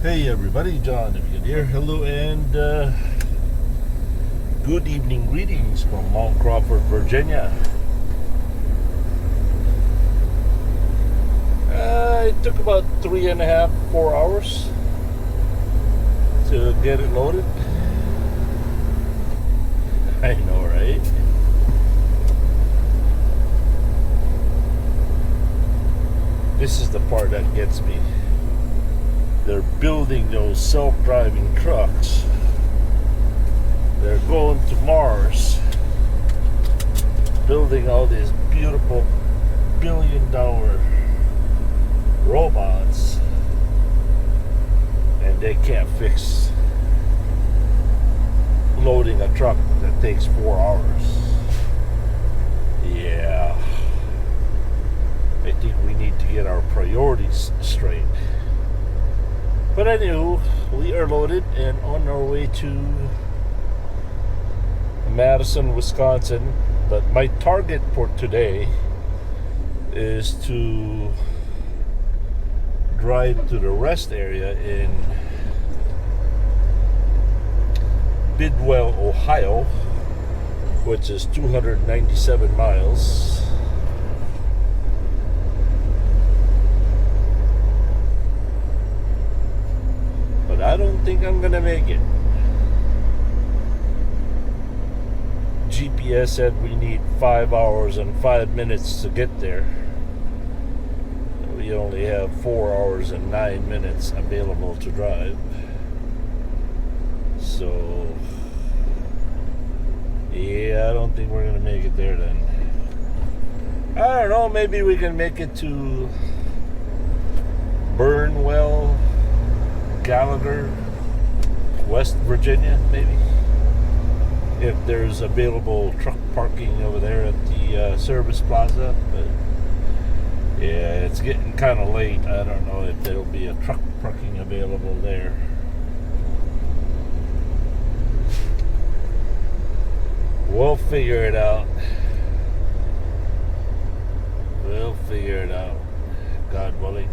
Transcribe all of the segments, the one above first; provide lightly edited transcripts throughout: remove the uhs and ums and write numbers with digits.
Hey everybody, John Nivien here. Hello and good evening greetings from Mount Crawford, Virginia. It took about 3.5, 4 hours to get it loaded. I know, right? This is the part that gets me. They're building those self-driving trucks. They're going to Mars, building all these beautiful billion-dollar robots, and they can't fix loading a truck that takes 4 hours. Yeah, I think we need to get our priorities straight. But anywho, we are loaded and on our way to Madison, Wisconsin. But my target for today is to drive to the rest area in Bidwell, Ohio, which is 297 miles. I don't think I'm gonna make it. GPS said we need 5 hours and 5 minutes to get there. We only have 4 hours and 9 minutes available to drive. So, yeah, I don't think we're gonna make it there then. I don't know, maybe we can make it to Burnwell, Gallagher, West Virginia, maybe, if there's available truck parking over there at the service plaza. But yeah, it's getting kind of late. I don't know if there'll be a truck parking available there. We'll figure it out. We'll figure it out, God willing.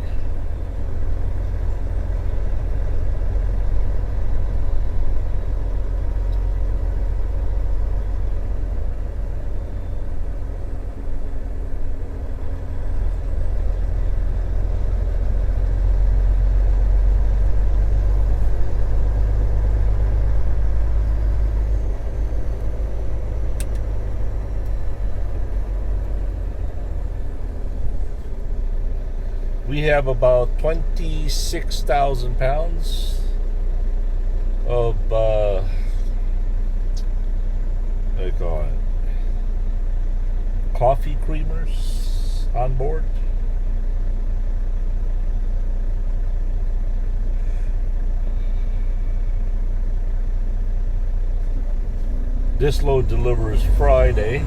We have about 26,000 pounds of what do you call it? Coffee creamers on board. This load delivers Friday.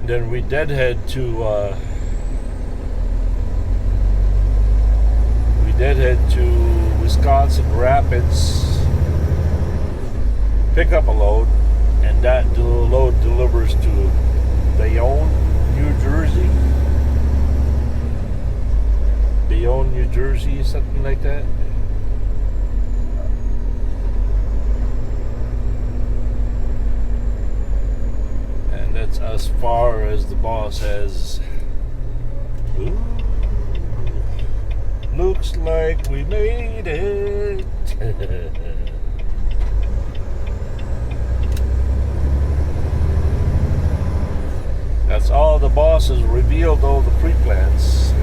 Then we deadhead to Wisconsin Rapids, pick up a load, and that load delivers to Bayonne, New Jersey. Bayonne, New Jersey, something like that. That's as far as the boss has. Ooh, looks like we made it. That's all the boss has revealed, all the pre-plans.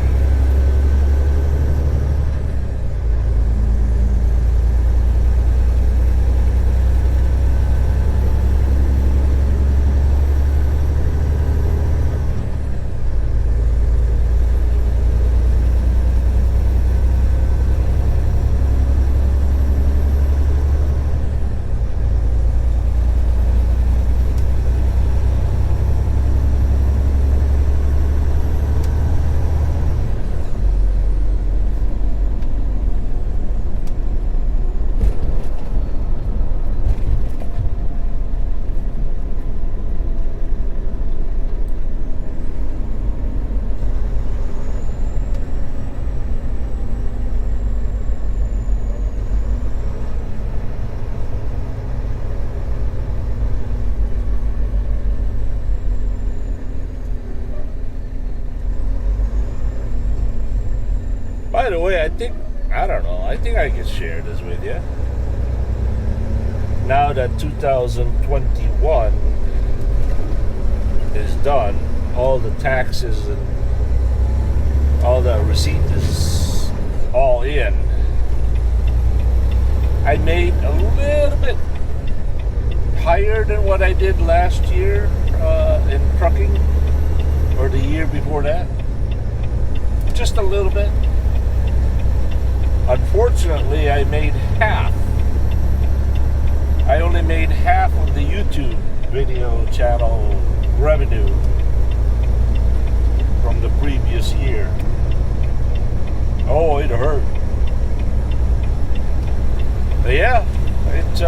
By the way, I think I can share this with you. Now that 2021 is done, all the taxes and all the receipt is all in. I made a little bit higher than what I did last year in trucking, or the year before that. Just a little bit. Unfortunately, I made half. I only made half of the YouTube video channel revenue from the previous year. Oh, it hurt. But yeah, it's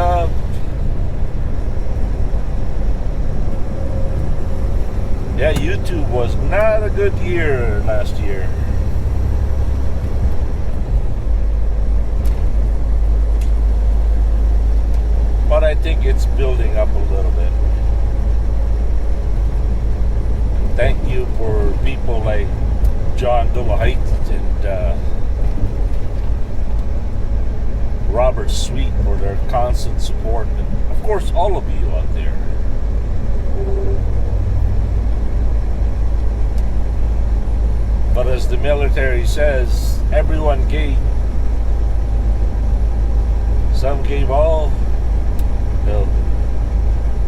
yeah, YouTube was not a good year last year. But I think it's building up a little bit. Thank you for people like John Dolahite and Robert Sweet for their constant support, and of course all of you out there. But as the military says, everyone gave. Some gave all. No,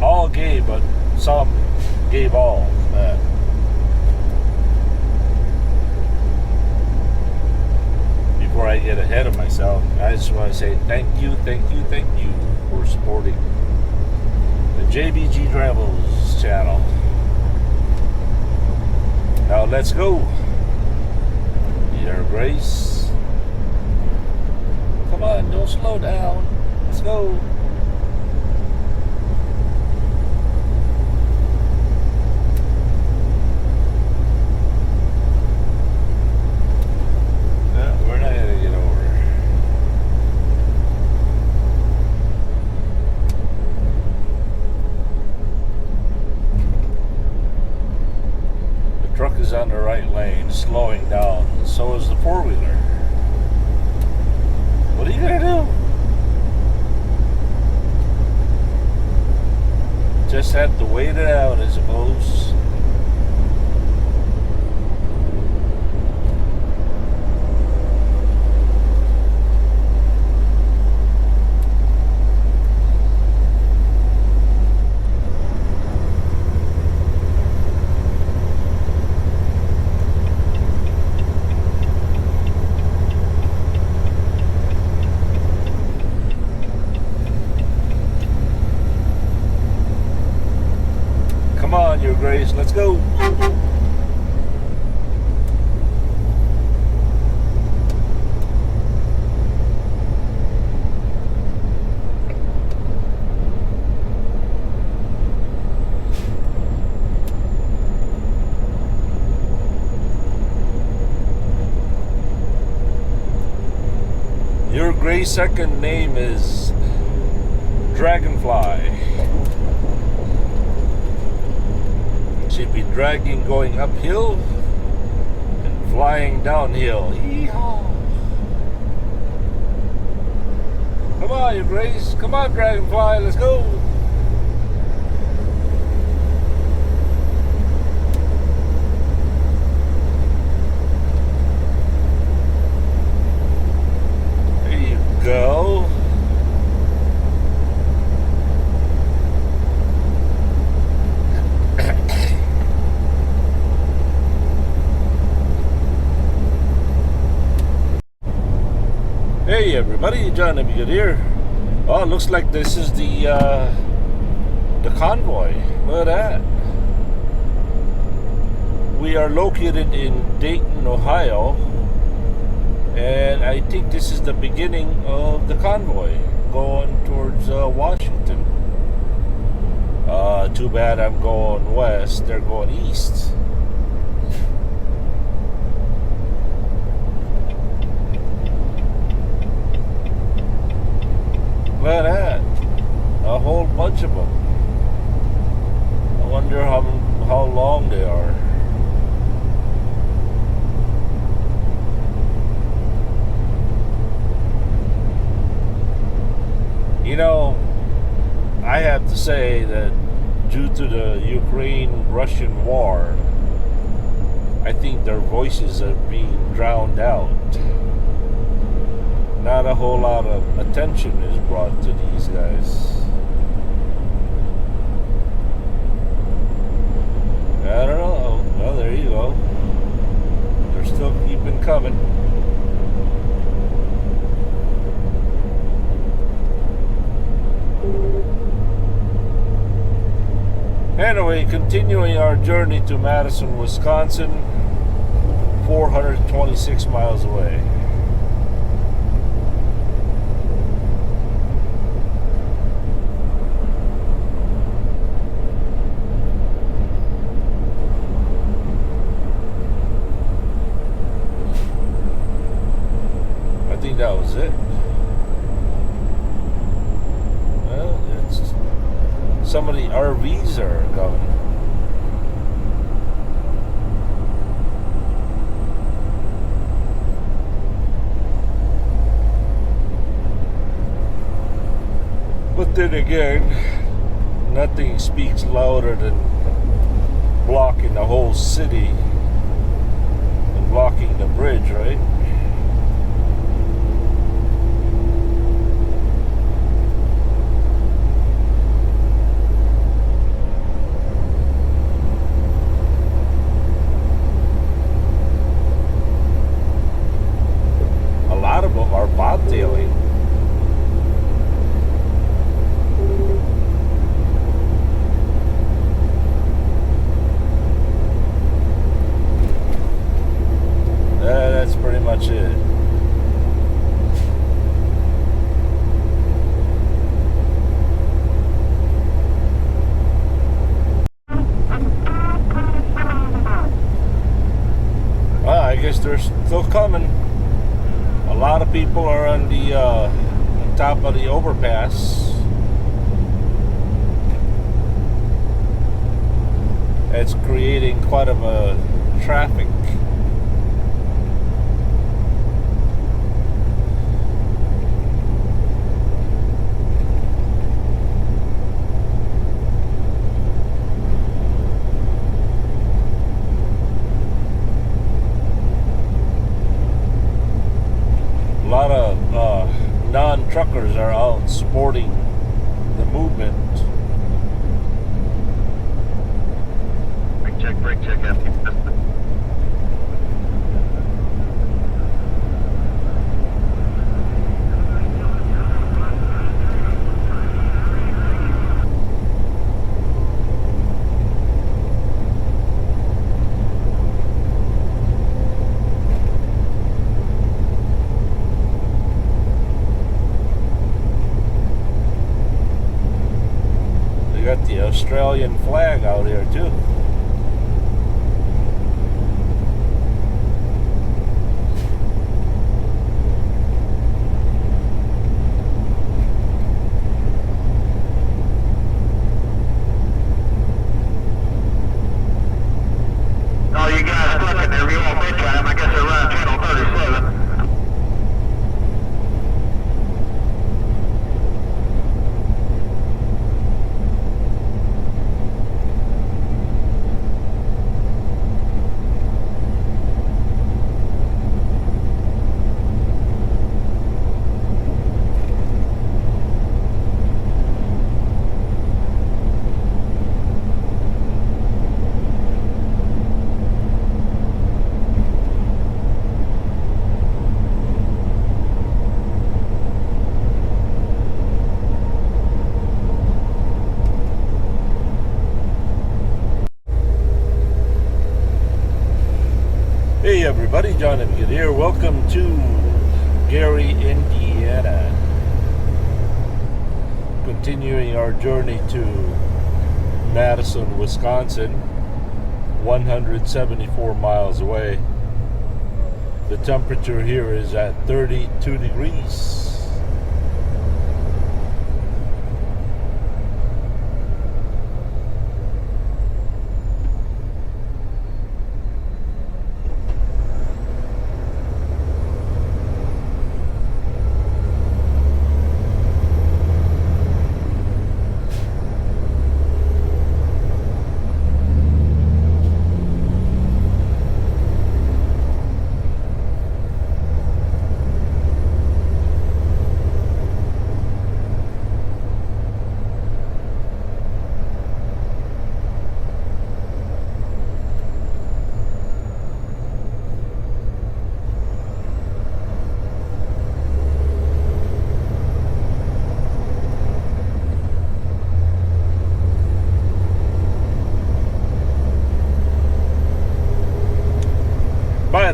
all gave, but some gave all. Before I get ahead of myself, I just want to say thank you for supporting the JBG Travels channel. Now let's go. Your Grace. Come on, don't slow down. Let's go. On the right lane, slowing down. So is the four-wheeler. What are you gonna do? Just have to wait it out, I suppose. Your Grace, let's go. Your Grace' second name is Dragonfly. She'd be dragging going uphill and flying downhill. Yeehaw! Come on, Your Grace. Come on, Dragonfly. Let's go. There you go. Hey everybody, John Good here. Oh, it looks like this is the Convoy. Look at that. We are located in Dayton, Ohio, and I think this is the beginning of the Convoy going towards Washington. Too bad I'm going west, they're going east. Look at that. A whole bunch of them. I wonder how long they are. have to say that due to the Ukraine-Russian war, I think their voices are being drowned out. Not a whole lot of attention is brought to these guys. I don't know. Well, there you go. They're still keeping coming. Anyway, continuing our journey to Madison, Wisconsin, 426 miles away. I think that was it. Well, some of the RVs are going. But then again, nothing speaks louder than blocking the whole city and blocking the bridge, right? A lot of them are bobtailing. That's pretty much it. Well, I guess they're still coming. A lot of people are on the on top of the overpass. It's creating quite of a traffic. A lot of non-truckers are out supporting the movement. Brake check, empty. They got the Australian flag out here too. Oh, you guys looking there, you on bid time, I guess they're around channel 37. Hey everybody, John Emigan here. Welcome to Gary, Indiana. Continuing our journey to Madison, Wisconsin, 174 miles away. The temperature here is at 32 degrees.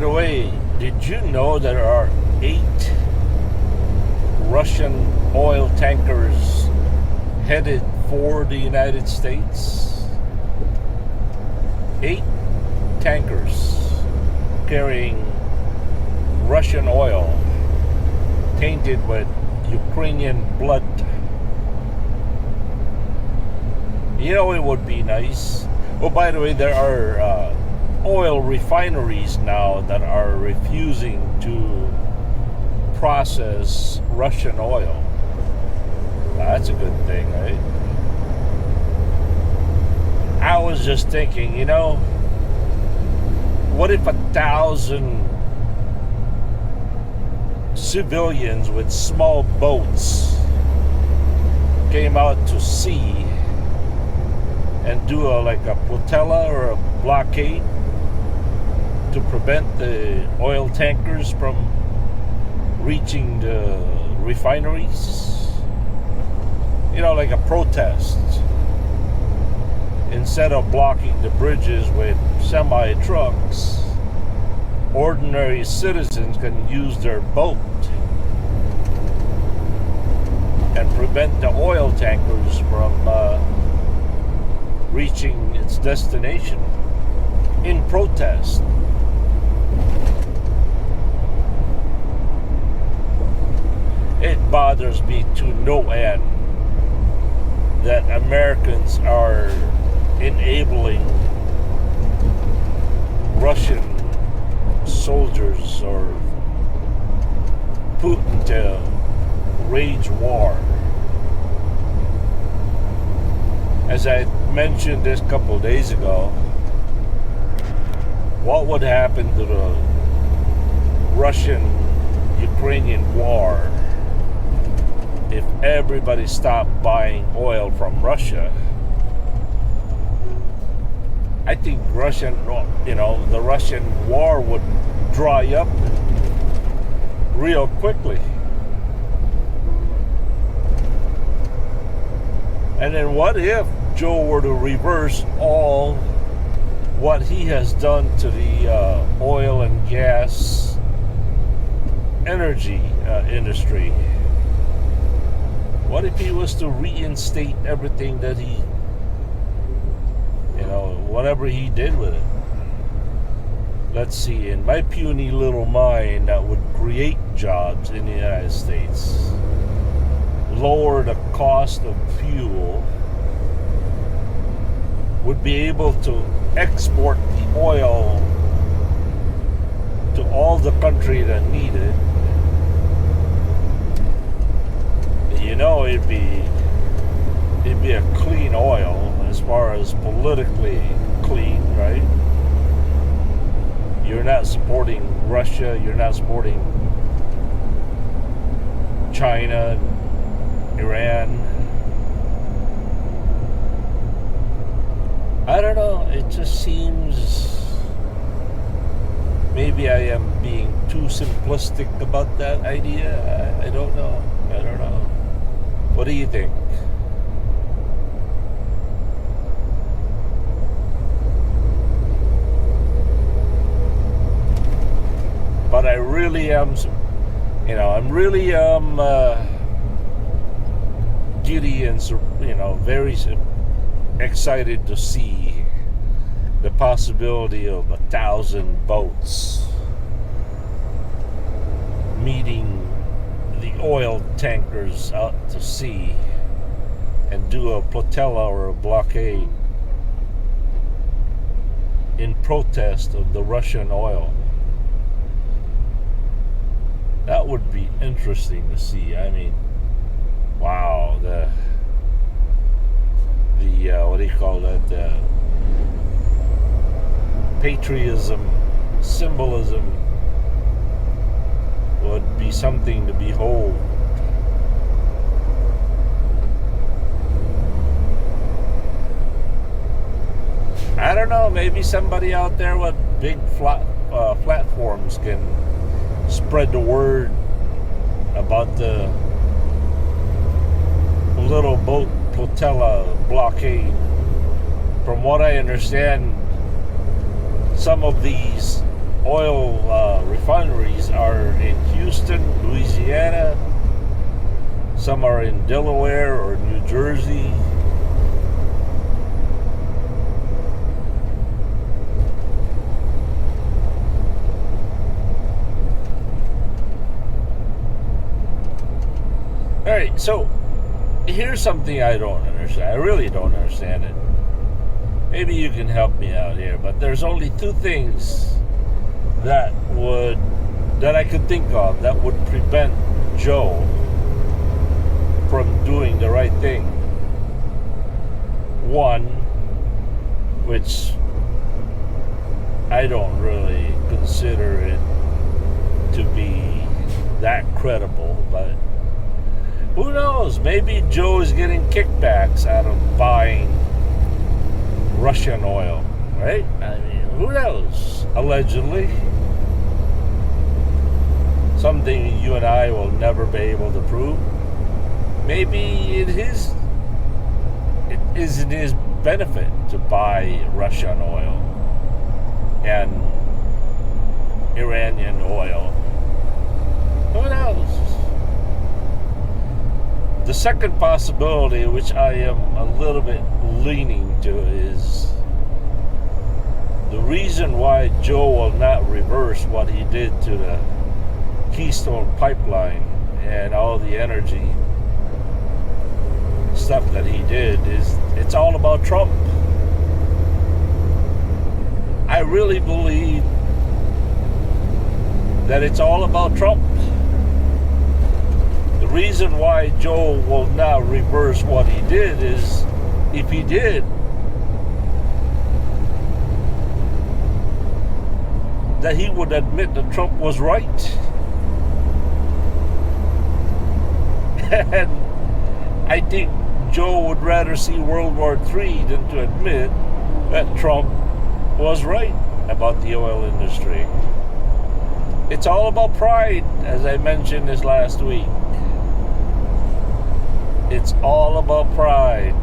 by the way, did you know there are 8 Russian oil tankers headed for the United States? 8 tankers carrying Russian oil tainted with Ukrainian blood. You know, it would be nice. Oh, by the way, there are oil refineries now that are refusing to process Russian oil. That's a good thing, right? I was just thinking, you know, what if 1,000 civilians with small boats came out to sea and do like a flotilla or a blockade to prevent the oil tankers from reaching the refineries? You know, like a protest. Instead of blocking the bridges with semi-trucks, ordinary citizens can use their boat and prevent the oil tankers from reaching its destination in protest. It bothers me to no end that Americans are enabling Russian soldiers or Putin to wage war. As I mentioned this couple of days ago, what would happen to the Russian-Ukrainian war if everybody stopped buying oil from Russia? I think the Russian war would dry up real quickly. And then what if Joe were to reverse all what he has done to the oil and gas energy industry? What if he was to reinstate everything that he, whatever he did with it? Let's see, in my puny little mind, that would create jobs in the United States, lower the cost of fuel, would be able to export the oil to all the country that need it. It'd be a clean oil as far as politically clean, right? You're not supporting Russia, you're not supporting China, Iran. I don't know, it just seems maybe I am being too simplistic about that idea. I don't know. What do you think? But I really am, I'm really giddy and, very excited to see the possibility of 1,000 boats meeting the oil tankers out to sea and do a flotilla or a blockade in protest of the Russian oil. That would be interesting to see. I mean, wow, the what do you call that? The patriotism, symbolism would be something to behold. I don't know, maybe somebody out there with big platforms can spread the word about the little boat flotilla blockade. From what I understand, some of these oil refineries are in Houston, Louisiana. Some are in Delaware or New Jersey. All right, so here's something I don't understand. I really don't understand it. Maybe you can help me out here, but there's only two things that I could think of that would prevent Joe from doing the right thing. One, which I don't really consider it to be that credible, but who knows? Maybe Joe is getting kickbacks out of buying Russian oil, right? I mean, who knows? Allegedly. Something you and I will never be able to prove. Maybe it is in his benefit to buy Russian oil and Iranian oil. Who knows? The second possibility, which I am a little bit leaning to, is the reason why Joe will not reverse what he did to the Keystone Pipeline and all the energy stuff that he did is it's all about Trump. I really believe that it's all about Trump. The reason why Joe will not reverse what he did is, if he did, that he would admit that Trump was right. And I think Joe would rather see World War III than to admit that Trump was right about the oil industry. It's all about pride, as I mentioned this last week. It's all about pride.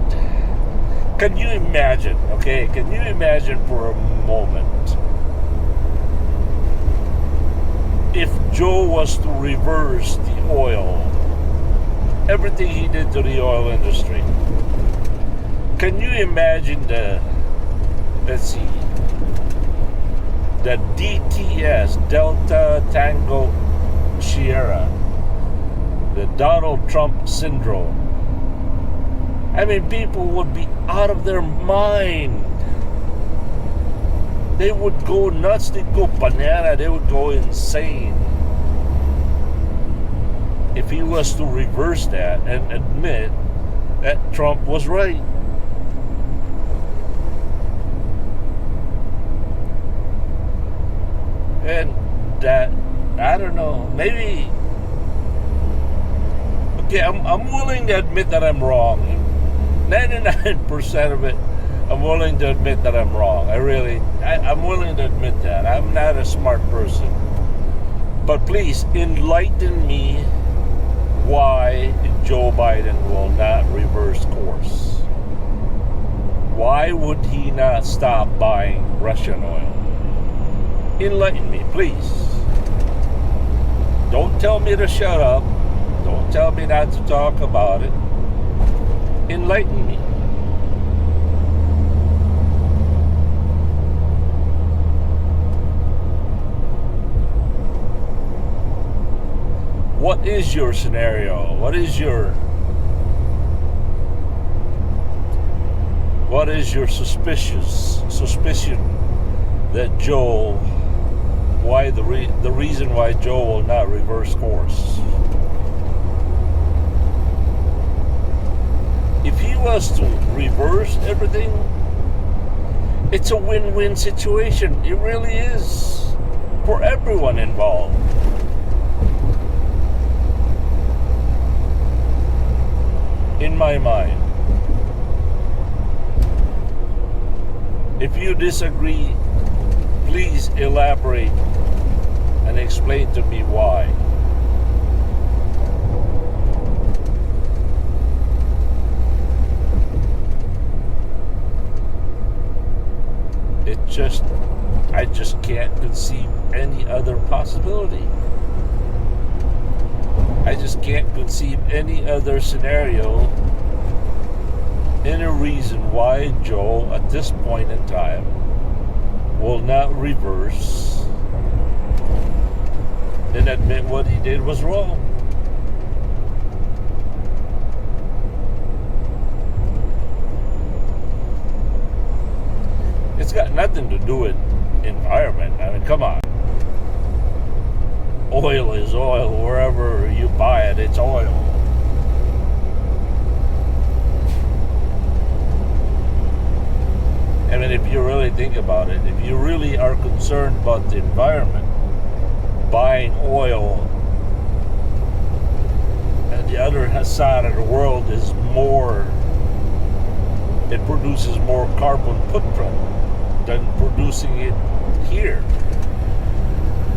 Can you imagine, okay? Can you imagine for a moment if Joe was to reverse the oil, everything he did to the oil industry? Can you imagine the DTS, Delta Tango Sierra, the Donald Trump syndrome? I mean, people would be out of their mind. They would go nuts, they'd go banana, they would go insane if he was to reverse that and admit that Trump was right. And that, I don't know, maybe, okay, I'm willing to admit that I'm wrong. 99% of it, I'm willing to admit that I'm wrong. I'm willing to admit that. I'm not a smart person. But please, enlighten me why Joe Biden will not reverse course. Why would he not stop buying Russian oil? Enlighten me, please. Don't tell me to shut up. Don't tell me not to talk about it. Enlighten me. What is your scenario? What is your suspicion that Joe, why the reason why Joe will not reverse course? If he was to reverse everything, it's a win-win situation. It really is, for everyone involved. In my mind. If you disagree, please elaborate and explain to me why. It just I just can't conceive any other possibility. I just can't conceive any other scenario, any reason why Joe, at this point in time, will not reverse and admit what he did was wrong. It's got nothing to do with environment. I mean, come on. Oil is oil. Wherever you buy it, it's oil. I mean, if you really think about it, if you really are concerned about the environment, buying oil and the other side of the world is more, it produces more carbon footprint than producing it here.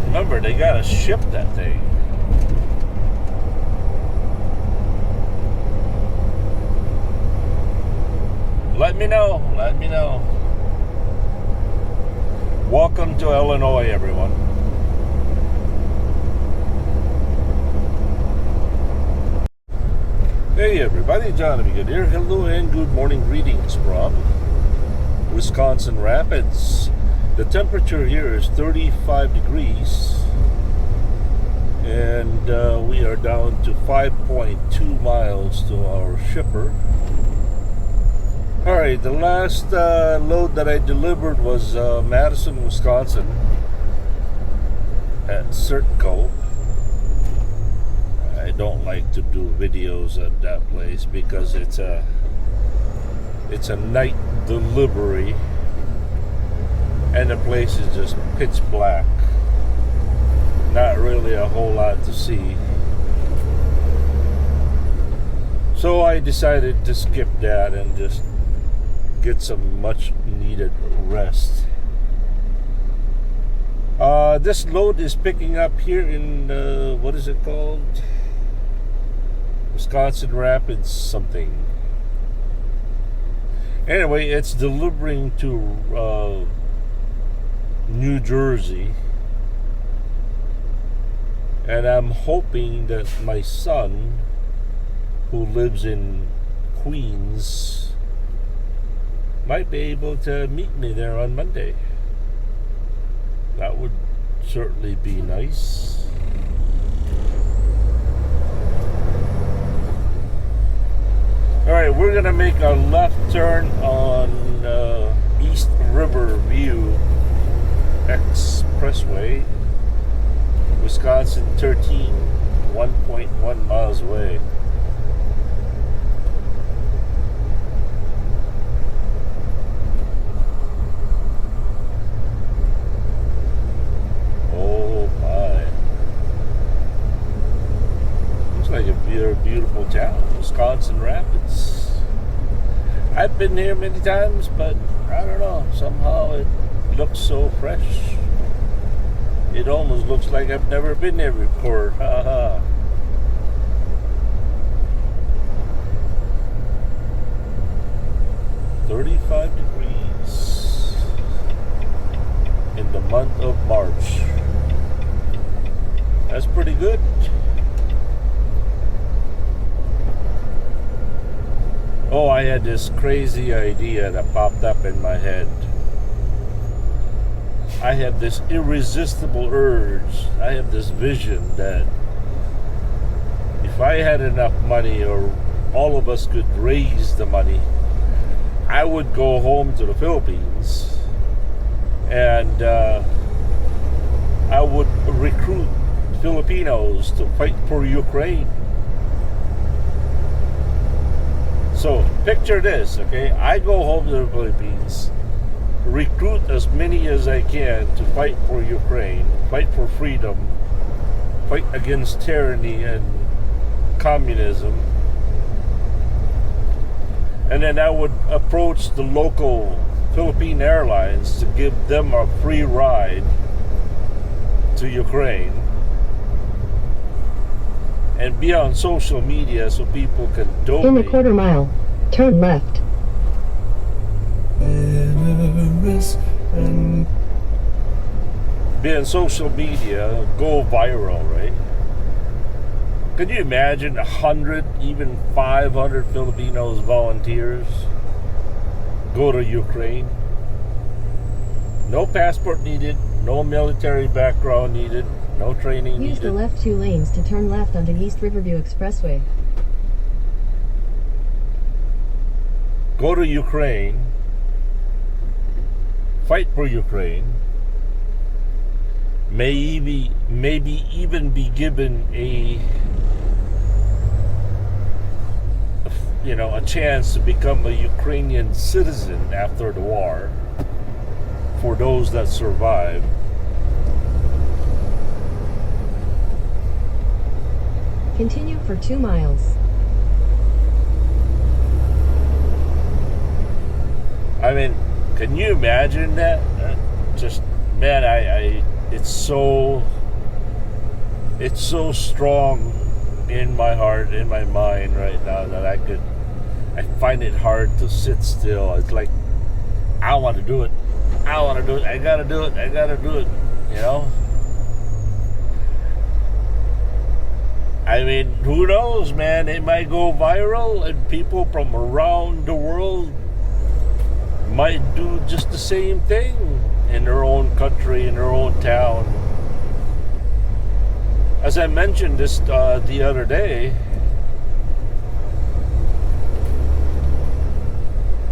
Remember, they gotta ship that thing. Let me know. Welcome to Illinois, everyone. Hey everybody, Jonathan Good here. Hello and good morning, greetings from Wisconsin Rapids. The temperature here is 35 degrees and we are down to 5.2 miles to our shipper. Alright, the last load that I delivered was Madison, Wisconsin at Certco. I don't like to do videos at that place because it's a night delivery and the place is just pitch black. Not really a whole lot to see. So I decided to skip that and just get some much needed rest. This load is picking up here in what is it called? Wisconsin Rapids something. Anyway, it's delivering to New Jersey, and I'm hoping that my son, who lives in Queens, might be able to meet me there on Monday. That would certainly be nice. Alright, we're gonna make a left turn on East River View Expressway, Wisconsin 13, 1.1 miles away. Oh my. Looks like a very beautiful town, Wisconsin Rapids. I've been here many times, but I don't know, somehow it looks so fresh. It almost looks like I've never been there before. Haha. 35 degrees in the month of March. That's pretty good. Oh, I had this crazy idea that popped up in my head. I have this irresistible urge, I have this vision that if I had enough money, or all of us could raise the money, I would go home to the Philippines and I would recruit Filipinos to fight for Ukraine. So picture this, okay? I go home to the Philippines, recruit as many as I can to fight for Ukraine, fight for freedom, fight against tyranny and communism. And then I would approach the local Philippine Airlines to give them a free ride to Ukraine and be on social media so people can donate. In a quarter mile, turn left. be on social media, go viral, right? Can you imagine 100, even 500 Filipinos volunteers go to Ukraine? No passport needed, no military background needed, no training Use the needed. left 2 lanes to turn left onto East Riverview Expressway. Go to Ukraine, fight for Ukraine, maybe even be given a chance to become a Ukrainian citizen after the war for those that survive. Continue for 2 miles. I mean, can you imagine that? Just, man, it's so strong in my heart, in my mind right now that I find it hard to sit still. It's like, I want to do it. I gotta do it, I mean, who knows, man? It might go viral and people from around the world might do just the same thing in their own country, in their own town. As I mentioned this the other day,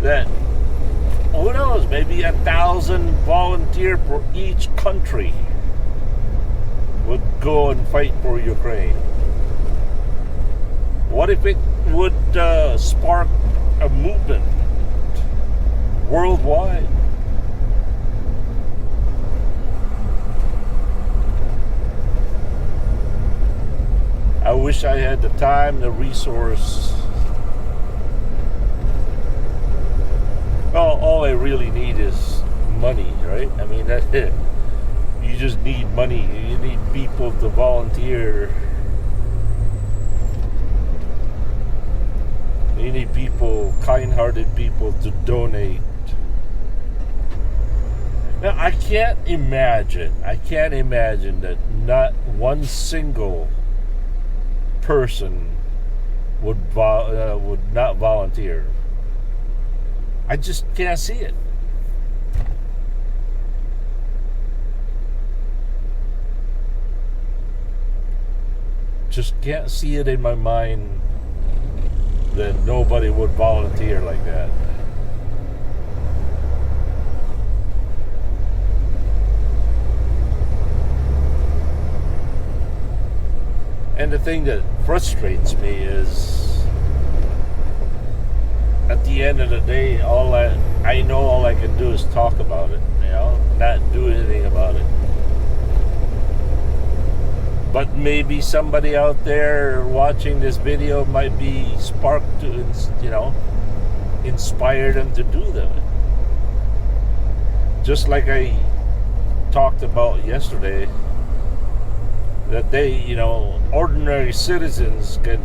that who knows, maybe 1,000 volunteer for each country would go and fight for Ukraine. What if it would spark a movement worldwide? I wish I had the time, the resource. Well, all I really need is money, right? I mean, that's it. You just need money. You need people to volunteer. You need people, kind-hearted people, to donate. Now, I can't imagine that not one single person would not volunteer. I just can't see it. Just can't see it in my mind that nobody would volunteer like that. And the thing that frustrates me is, at the end of the day, all I can do is talk about it, not do anything about it. But maybe somebody out there watching this video might be sparked to, inspire them to do that. Just like I talked about yesterday, that they, ordinary citizens can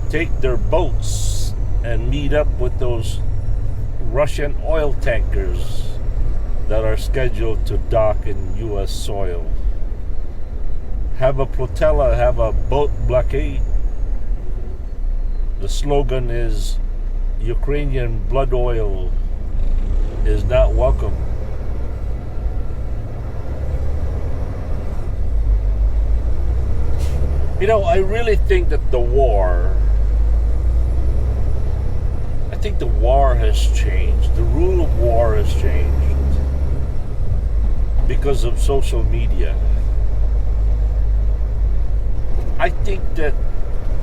take their boats and meet up with those Russian oil tankers that are scheduled to dock in U.S. soil. Have a flotilla, have a boat blockade. The slogan is, Ukrainian blood oil is not welcome. I really think that the war has changed. The rule of war has changed because of social media. I think that,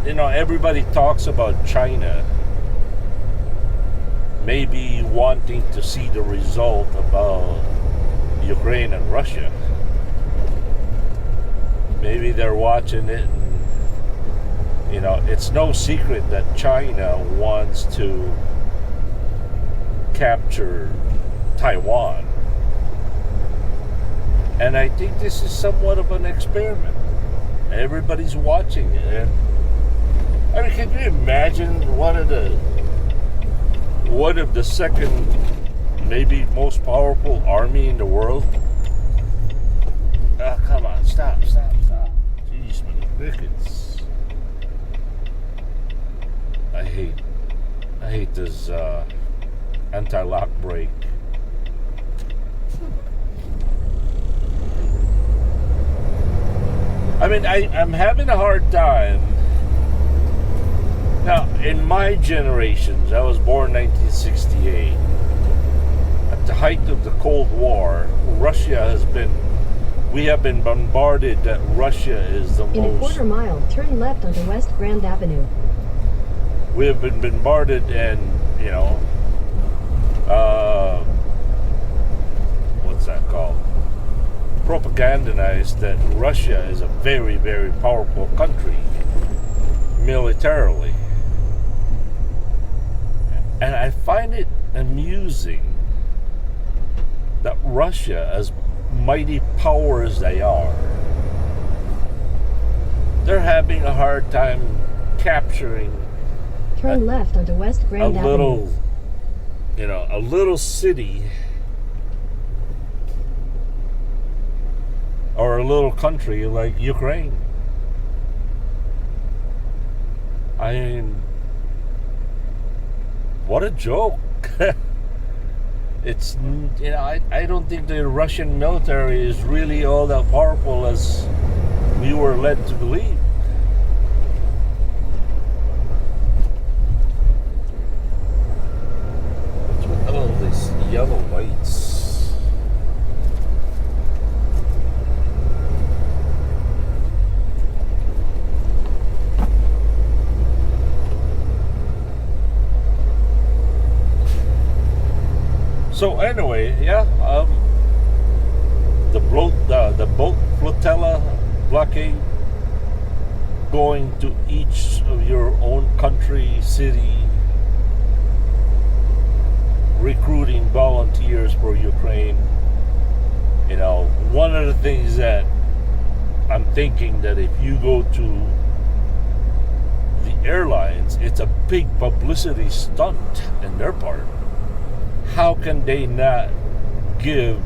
everybody talks about China maybe wanting to see the result about Ukraine and Russia. Maybe they're watching it and, it's no secret that China wants to capture Taiwan. And I think this is somewhat of an experiment. Everybody's watching it. And I mean, can you imagine what if the second maybe most powerful army in the world. Come on, stop. Jeez, my crickets. I hate this anti-lock brake. I mean, I'm having a hard time. Now, in my generations, I was born 1968. At the height of the Cold War, we have been bombarded that Russia is the In a quarter mile, turn left onto West Grand Avenue. We have been bombarded and, what's that called? Propagandized that Russia is a very, very powerful country militarily. And I find it amusing that Russia, as mighty power as they are, they're having a hard time capturing Turn left onto West Grand Avenue. A little city or a little country like Ukraine. I mean, what a joke. It's, I don't think the Russian military is really all that powerful as we were led to believe. What's with all these yellow lights? So anyway, the boat flotilla blockade, going to each of your own country, city, recruiting volunteers for Ukraine. One of the things that I'm thinking that if you go to the airlines, it's a big publicity stunt in their part. How can they not give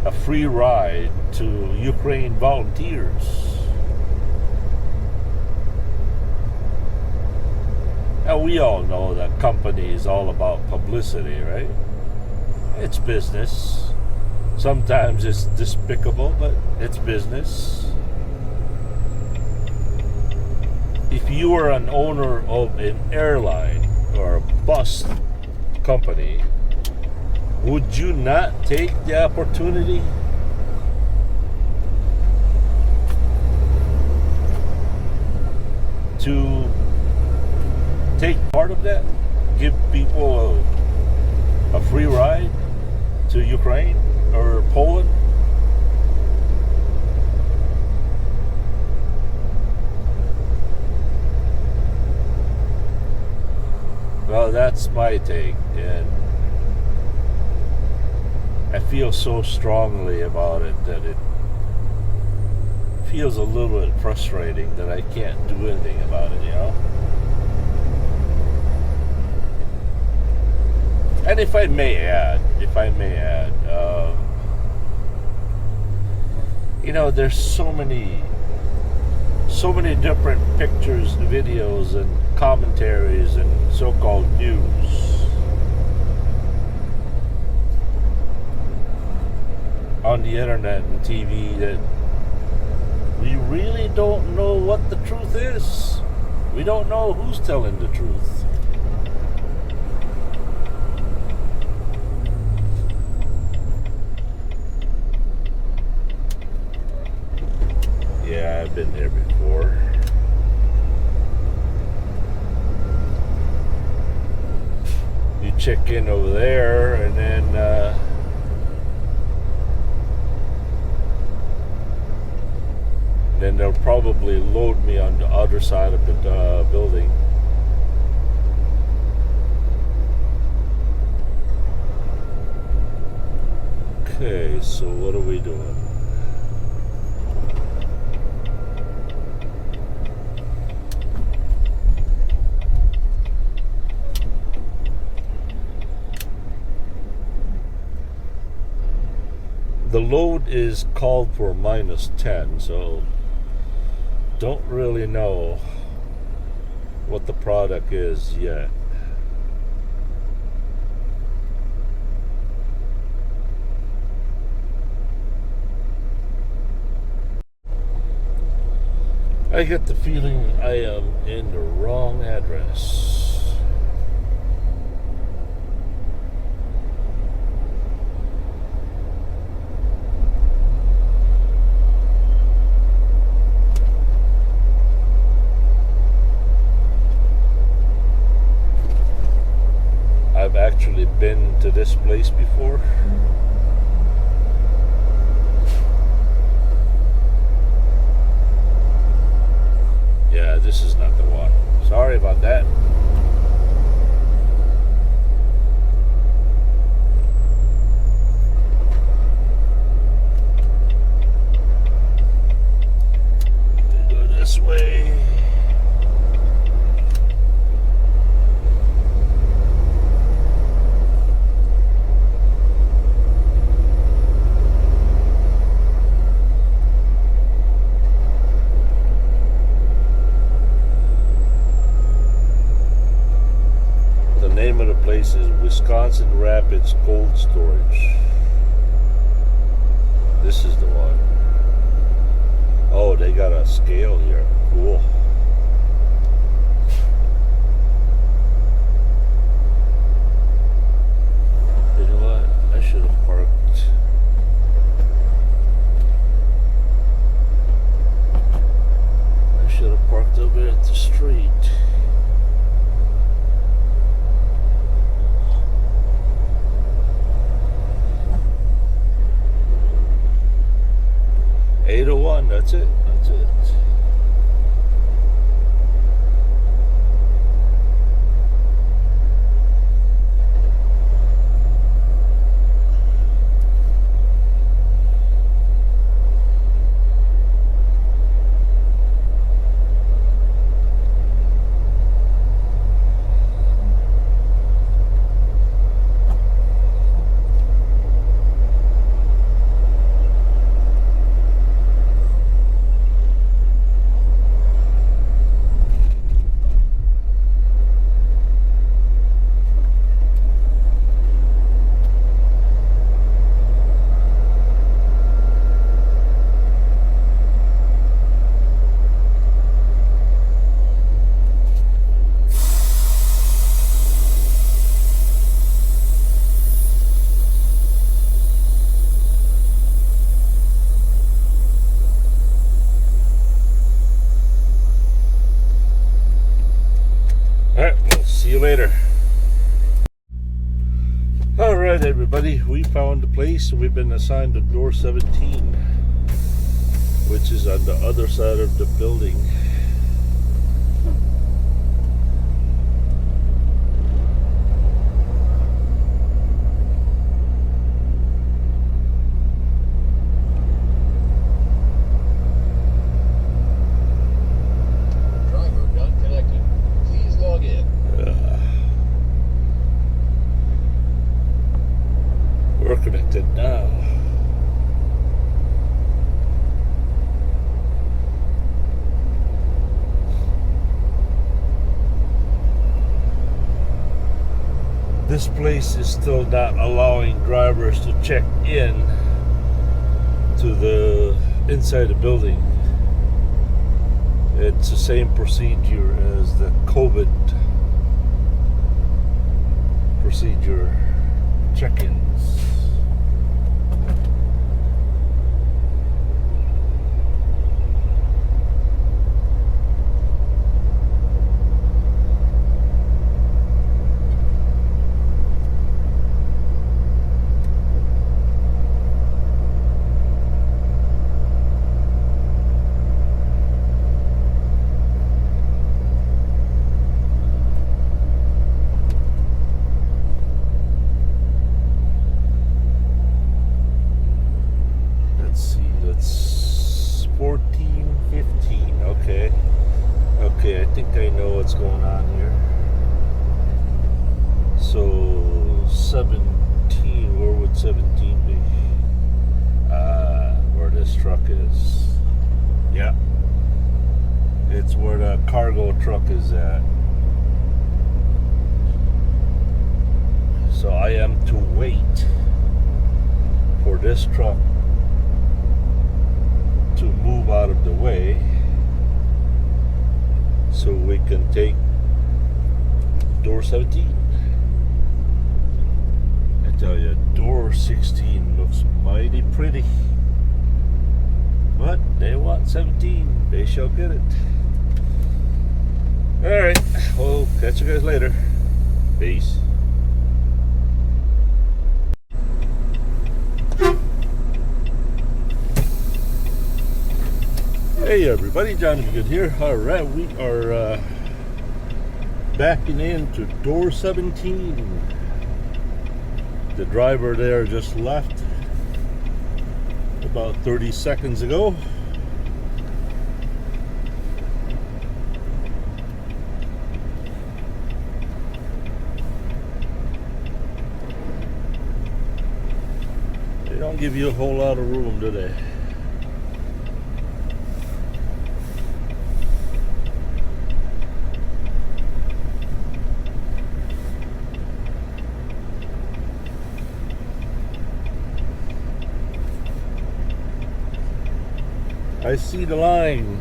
a free ride to Ukraine volunteers? Now, we all know that company is all about publicity, right? It's business. Sometimes it's despicable, but it's business. If you are an owner of an airline or a bus company, would you not take the opportunity to take part of that? Give people a free ride to Ukraine or Poland? Well, that's my take, and I feel so strongly about it that it feels a little bit frustrating that I can't do anything about it, And if I may add, there's so many different pictures, videos, and commentaries and so-called news on the internet and TV that we really don't know what the truth is. We don't know who's telling the truth. Yeah, I've been there before. You check in over there and then they'll probably load me on the other side of the building. Okay, so what are we doing? The load is called for -10, so don't really know what the product is yet. I get the feeling I am in the wrong address. I've actually been to this place before. Yeah, this is not the one. Sorry about that. Go this way. The name of the place is Wisconsin Rapids Cold Storage. This is the one. Oh, they got a scale here. Cool. You know what? I should have parked. I should have parked over at the street. $801, that's it. That's it. Alright, we'll see you later. Alright, everybody, we found the place. We've been assigned to door 17, which is on the other side of the building. We're connected now. This place is still not allowing drivers to check in to the inside the building. It's the same procedure as the COVID procedure check-ins. Okay, I think I know what's going on here. So 17, where would 17 be? truck is. Yeah. It's where the cargo truck is at. So I am to wait for this truck to move out of the way so we can take door 17. I tell you, door 16 looks mighty pretty, but they want 17. They shall get it. Alright, we'll catch you guys later. Peace. Hey everybody, Johnny Good here. Alright, we are backing into door 17. The driver there just left about 30 seconds ago. They don't give you a whole lot of room, do they? I see the line.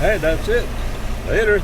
Hey, that's it. Later.